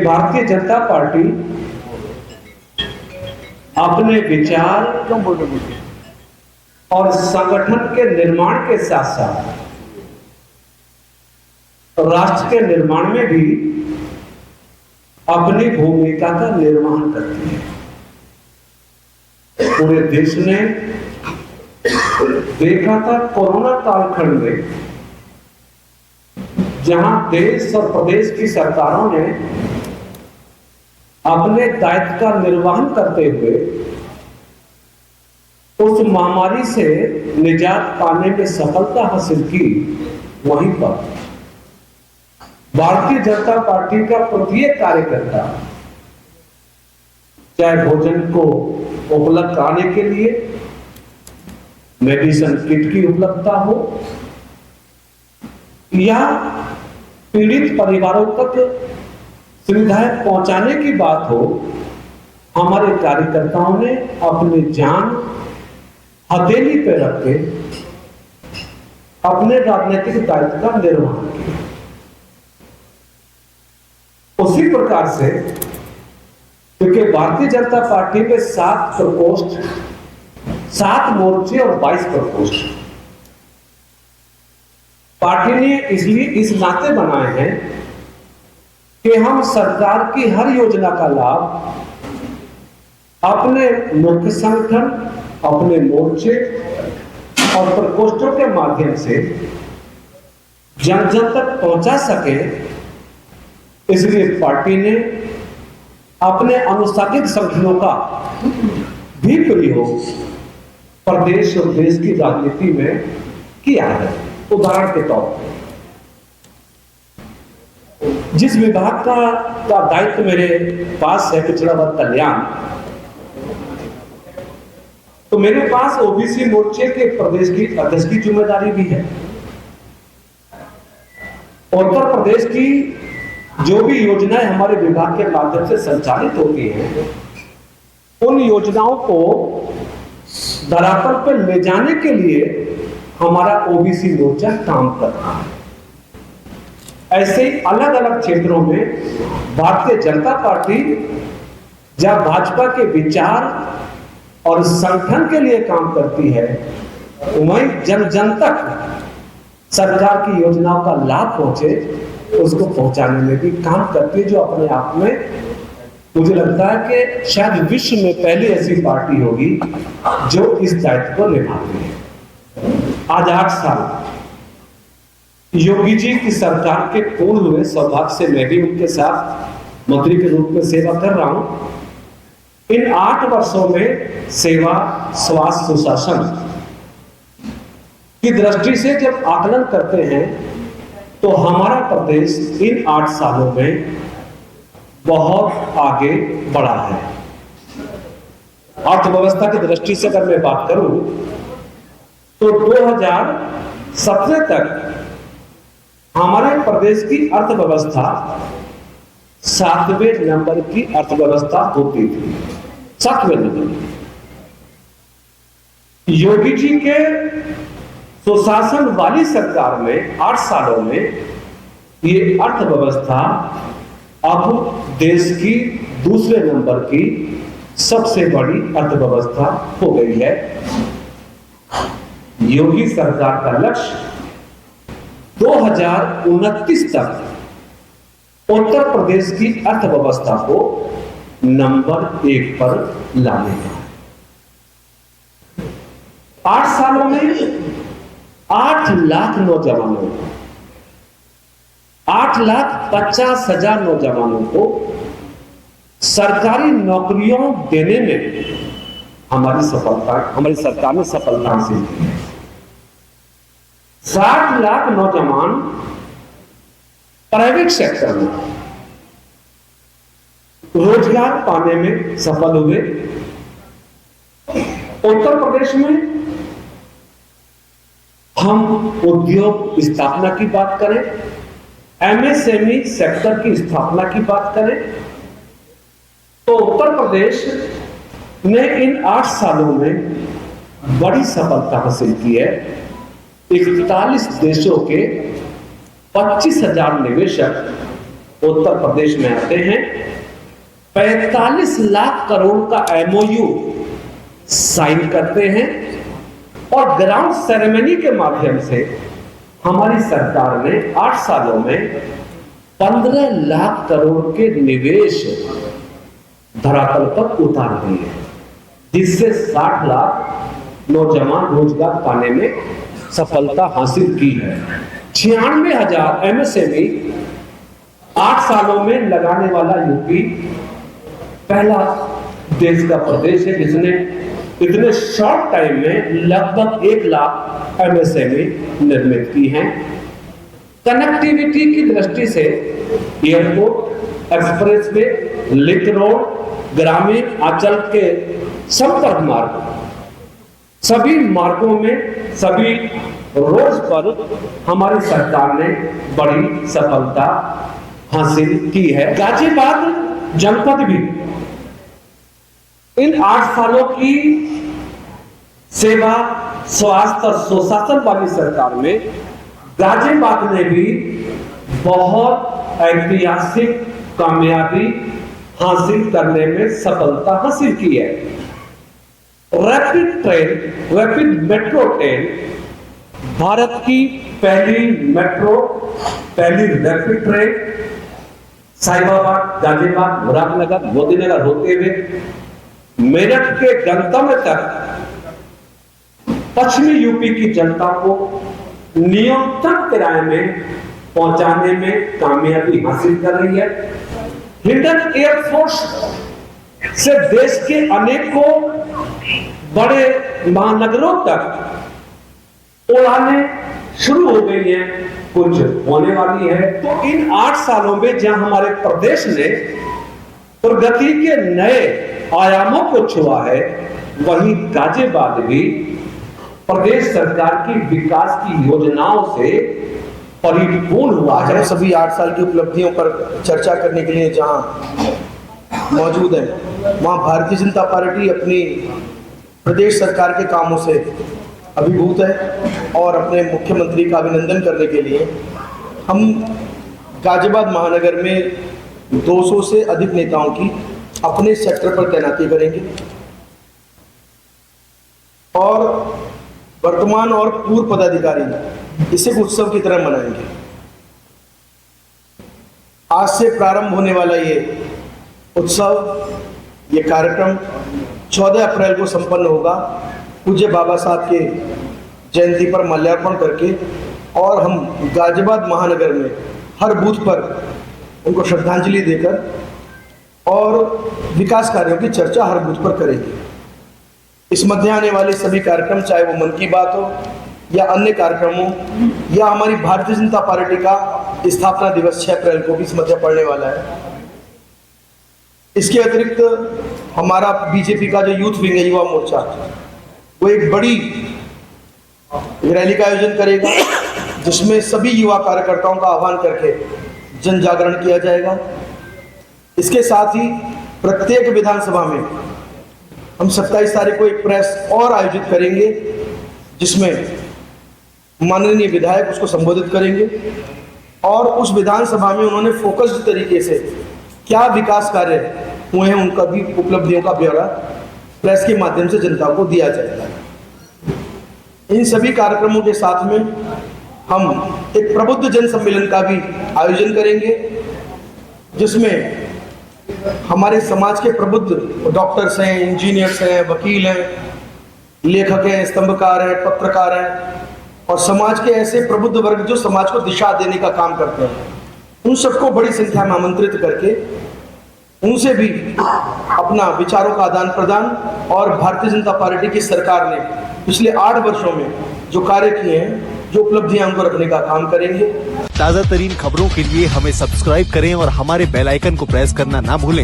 Bharatiya Janata party अपने विचार और संगठन के निर्माण के साथ साथ राष्ट्र के निर्माण में भी अपनी भूमिका का निर्वहन करती है। पूरे देश ने देखा था कोरोना कालखंड में, जहां देश और प्रदेश की सरकारों ने अपने दायित्व का निर्वहन करते हुए उस महामारी से निजात पाने में सफलता हासिल की, वहीं पर भारतीय जनता पार्टी का प्रत्येक कार्यकर्ता चाहे भोजन को उपलब्ध कराने के लिए मेडिसिन किट की उपलब्धता हो या पीड़ित परिवारों तक सुविधाएं पहुंचाने की बात हो, हमारे कार्यकर्ताओं ने अपनी जान हथेली पे रख के अपने राजनीतिक दायित्व का निर्वहन किया। उसी प्रकार से, क्योंकि भारतीय जनता पार्टी में 7 प्रकोष्ठ, 7 मोर्चे और 22 प्रकोष्ठ पार्टी ने इसलिए इस नाते बनाए हैं कि हम सरकार की हर योजना का लाभ अपने मुख्य संगठन, अपने मोर्चे और प्रकोष्ठों के माध्यम से जन जन तक पहुंचा सके। इसलिए पार्टी ने अपने अनुशासित संगठनों का भी प्रयोग प्रदेश और देश की राजनीति में किया है। उदाहरण के तौर पर, जिस विभाग का दायित्व मेरे पास है, पिछड़ा वर्ग कल्याण, तो मेरे पास ओबीसी मोर्चे के प्रदेश की अध्यक्ष की जिम्मेदारी भी है। उत्तर प्रदेश की जो भी योजनाएं हमारे विभाग के माध्यम से संचालित होती हैं, उन योजनाओं को धरातल पर ले जाने के लिए हमारा ओबीसी मोर्चा काम कर रहा है। ऐसे ही अलग अलग क्षेत्रों में भारतीय जनता पार्टी जब भाजपा के विचार और संगठन के लिए काम करती है, वहीं जन जन तक सरकार की योजनाओं का लाभ पहुंचे, उसको पहुंचाने में भी काम करती है, जो अपने आप में मुझे लगता है कि शायद विश्व में पहली ऐसी पार्टी होगी जो इस दायित्व को निभाती है। आज 8 साल योगी जी की सरकार के पूर्ण हुए, सौभाग्य से मैं भी उनके साथ मंत्री के रूप में सेवा कर रहा हूं। इन 8 वर्षों में सेवा, स्वास्थ्य, सुशासन की दृष्टि से जब आकलन करते हैं तो हमारा प्रदेश इन 8 सालों में बहुत आगे बढ़ा है। अर्थव्यवस्था की दृष्टि से अगर मैं बात करूं तो 2017 तक हमारे प्रदेश की अर्थव्यवस्था 7वें नंबर की अर्थव्यवस्था होती थी, 7वें नंबर। योगी जी के सुशासन वाली सरकार में 8 सालों में ये अर्थव्यवस्था अब देश की दूसरे नंबर की सबसे बड़ी अर्थव्यवस्था हो गई है। योगी सरकार का लक्ष्य 2029 तक उत्तर प्रदेश की अर्थव्यवस्था को नंबर 1 पर लाने का। 8 सालों में 8 लाख नौजवानों, 8,50,000 नौजवानों को सरकारी नौकरियों देने में हमारी सरकार ने सफलता हासिल की है। 60 लाख नौजवान प्राइवेट सेक्टर में रोजगार पाने में सफल हुए। उत्तर प्रदेश में हम उद्योग स्थापना की बात करें, एमएसएमई सेक्टर की स्थापना की बात करें, तो उत्तर प्रदेश ने इन 8 सालों में बड़ी सफलता हासिल की है। 41 देशों के 25,000 निवेशक उत्तर प्रदेश में आते हैं, 45 लाख करोड़ का MOU साइन करते हैं और ग्राउंड सेरेमनी के माध्यम से हमारी सरकार ने 8 सालों में 15 लाख करोड़ के निवेश धरातल पर उतार दिए, जिससे 60 लाख नौजवान रोजगार पाने में सफलता हासिल की है। 96,000 MSME 8 सालों में लगाने वाला यूपी पहला देश का प्रदेश है जिसने इतने शॉर्ट टाइम में लगभग 1 लाख MSME निर्मित की हैं। कनेक्टिविटी की दृष्टि से एयरपोर्ट, एक्सप्रेसवे, लिंक रोड, ग्रामीण अंचल के संपर्क मार्ग, सभी मार्गों में, सभी रोड पर हमारी सरकार ने बड़ी सफलता हासिल की है। गाजियाबाद जनपद भी इन 8 सालों की सेवा, स्वास्थ्य और सुशासन वाली सरकार में गाजियाबाद ने भी बहुत ऐतिहासिक कामयाबी हासिल करने में सफलता हासिल की है। रैपिड मेट्रो ट्रेन भारत की पहली मेट्रो, पहली रैपिड ट्रेन साहिबाबाद, गाजियाबाद, मुरादनगर, मोदीनगर होते हुए मेरठ के गंतव्य तक पश्चिमी यूपी की जनता को न्यूनतम किराए में पहुंचाने में कामयाबी हासिल कर रही है। हिंडन एयरफोर्स से देश के अनेकों बड़े महानगरों तक उड़ानें शुरू हो गई हैं, कुछ होने वाली है। तो इन 8 सालों में जहां हमारे प्रदेश ने प्रगति के नए आयामों को छुआ है, वहीं गाजियाबाद भी प्रदेश सरकार की विकास की योजनाओं से परिपूर्ण हुआ है। सभी 8 साल की उपलब्धियों पर चर्चा करने के लिए जहां मौजूद है, वहां भारतीय जनता पार्टी अपनी प्रदेश सरकार के कामों से अभिभूत है और अपने मुख्यमंत्री का अभिनंदन करने के लिए हम गाजियाबाद महानगर में 200 से अधिक नेताओं की अपने सेक्टर पर तैनाती करेंगे और वर्तमान और पूर्व पदाधिकारी इसे उत्सव की तरह मनाएंगे। आज से प्रारंभ होने वाला ये उत्सव, ये कार्यक्रम 14 अप्रैल को संपन्न होगा पूज्य बाबा साहब के जयंती पर माल्यार्पण करके, और हम गाजियाबाद महानगर में हर बूथ पर उनको श्रद्धांजलि देकर और विकास कार्यों की चर्चा हर बूथ पर करेंगे। इस मध्य आने वाले सभी कार्यक्रम, चाहे वो मन की बात हो या अन्य कार्यक्रमों या हमारी भारतीय जनता पार्टी का स्थापना दिवस 6 अप्रैल को भी इस मध्य पड़ने वाला है। इसके अतिरिक्त हमारा बीजेपी का जो यूथ विंग है, युवा मोर्चा, वो एक बड़ी रैली का आयोजन करेगा जिसमें सभी युवा कार्यकर्ताओं का आह्वान करके जन जागरण किया जाएगा। इसके साथ ही प्रत्येक विधानसभा में हम 27 तारीख को एक प्रेस और आयोजित करेंगे जिसमें माननीय विधायक उसको संबोधित करेंगे और उस विधानसभा में उन्होंने फोकस्ड तरीके से क्या विकास कार्य हुए हैं उनका भी उपलब्धियों का ब्यौरा प्रेस के माध्यम से जनता को दिया जाएगा। इन सभी कार्यक्रमों के साथ में हम एक प्रबुद्ध जन सम्मेलन का भी आयोजन करेंगे जिसमें हमारे समाज के प्रबुद्ध डॉक्टर्स हैं, इंजीनियर्स हैं, वकील हैं, लेखक हैं, स्तंभकार हैं, पत्रकार हैं और समाज के ऐसे प्रबुद्ध वर्ग जो समाज को दिशा देने का काम करते हैं, उन सबको बड़ी संख्या में आमंत्रित करके उनसे भी अपना विचारों का आदान प्रदान और भारतीय जनता पार्टी की सरकार ने पिछले 8 वर्षों में जो कार्य किए हैं, जो उपलब्धियां उनको रखने का काम करेंगे। ताज़ा तरीन खबरों के लिए हमें सब्सक्राइब करें और हमारे बेल आइकन को प्रेस करना ना भूलें।